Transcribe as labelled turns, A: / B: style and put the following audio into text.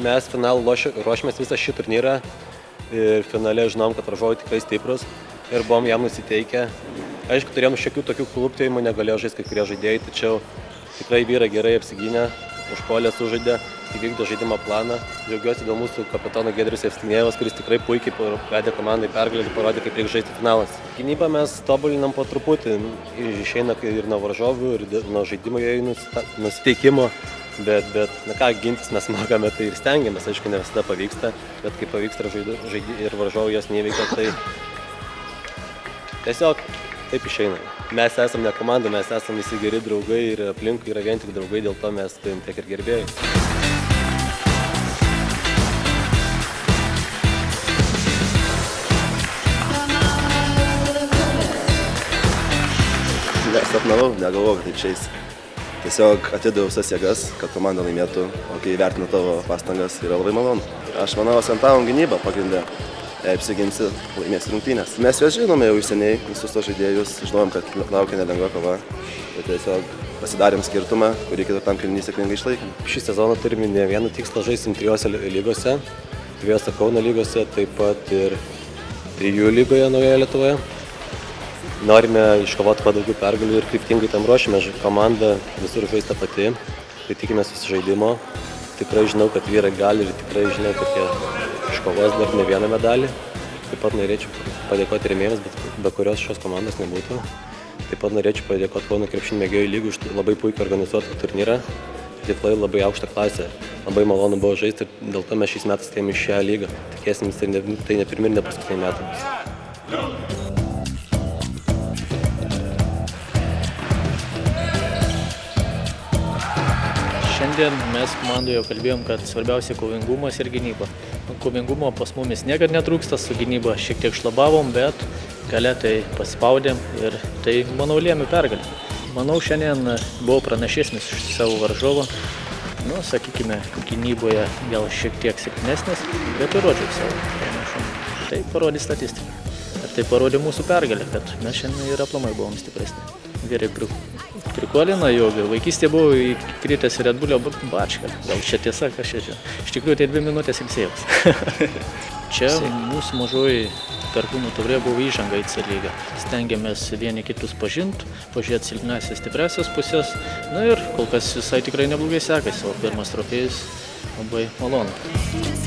A: Mes finalų ruošėmės visą šį turnyrą ir finale žinom, kad varžovai tikrai stiprus ir buvom jam nusiteikę. Aišku, turėjom šiokių tokių kluptėjimų, negalėjo žaisti kai kurie žaidėjai, tačiau tikrai vyrai gerai apsigynė, užpuolė, sužaidė, įvykdė žaidimo planą. Džiaugiuosi dėl mūsų kapitono Giedrius Evstinėjevas, kuris tikrai puikiai vedė komandai pergalę ir parodė, kaip reikia žaisti finalas. Gynybą mes tobulinam po truputį, išeina ir nuo varžovų, ir nuo žaidimo jai nusiteikimo. Bet na ką, gintis mes mokame, tai ir stengiamės, aišku, ne visada pavyksta, bet kai pavyksta ir varžovų jos neįveikia, tai tiesiog taip išeina. Mes esame ne komanda, mes esame visi geri draugai ir aplinkui yra vien tik draugai, dėl to mes turim tiek ir gerbėjai.
B: Nesapnavau, negalvojau, kad taip išeis. Tiesiog atidaviau visas jėgas, kad komanda laimėtų, o kai įvertina tavo pastangas, yra labai malonu. Aš manau, akcentavom gynybą pagrindė. Jei apsiginsi, laimės rungtynės. Mes juos žinome jau seniai, visus tos žaidėjus, žinom, kad laukia nelengva kova. Bet tiesiog pasidarėm skirtumą, kurį kitam kėlinį sėkmingai išlaikėm.
A: Šį sezoną turime ne vieną tikslą, žaisim 3 lygose, 2 Kauno lygose, taip pat ir 3 lygoje naujoje Lietuvoje. Norime iškovoti kuo daugiau pergalių ir kryptingai tam ruošime. Komanda visur žaista pati, tai tikimės susižaidimo. Tikrai žinau, kad vyrai gali ir tikrai žinau, kad jie iškovos dar ne vieną medalį. Taip pat norėčiau padėkoti rėmėjams, be kurios šios komandos nebūtų. Taip pat norėčiau padėkoti Kauno krepšinio mėgėjų lygų už labai puikiai organizuotą turnyrą. Tikrai labai aukštą klasę. Labai malonu buvo žaisti ir dėl to mes šiais metais atėjome į šią lygą. Tikėsimės, tai ne pirmi ir ne paskutiniai metai.
C: Šiandien mes komandoje kalbėjom, kad svarbiausia kovingumas ir gynyba. Kovingumo pas mumis niekad netrūksta, su gynyba šiek tiek šlabavom, bet gale tai paspaudėm ir tai, manau, lėmė pergalę. Manau, šiandien buvau pranašesnis iš savo varžovo. Nu, sakykime, gynyboje gal šiek tiek silpnesnis, bet įrodžiau savo pranašumą. Tai parodė statistika. Ir tai parodė mūsų pergalę, kad mes šiandien ir aplamai buvom stipresni. Vyrai prikolina, jog vaikystėje buvau įkritęs į Red Bullio bačką. Gal čia tiesa, kas čia. Iš tikrųjų, tai 2 minutės ilsėjus. Čia mūsų mažoji Perkūnų taurė buvo įžanga į C lygą. Stengiamės vieni kitus pažinti, pažiūrėti silpnesias, stipresias pusės. Na ir kol kas visai tikrai neblogai sekasi, o pirmas trofėjus labai malonu.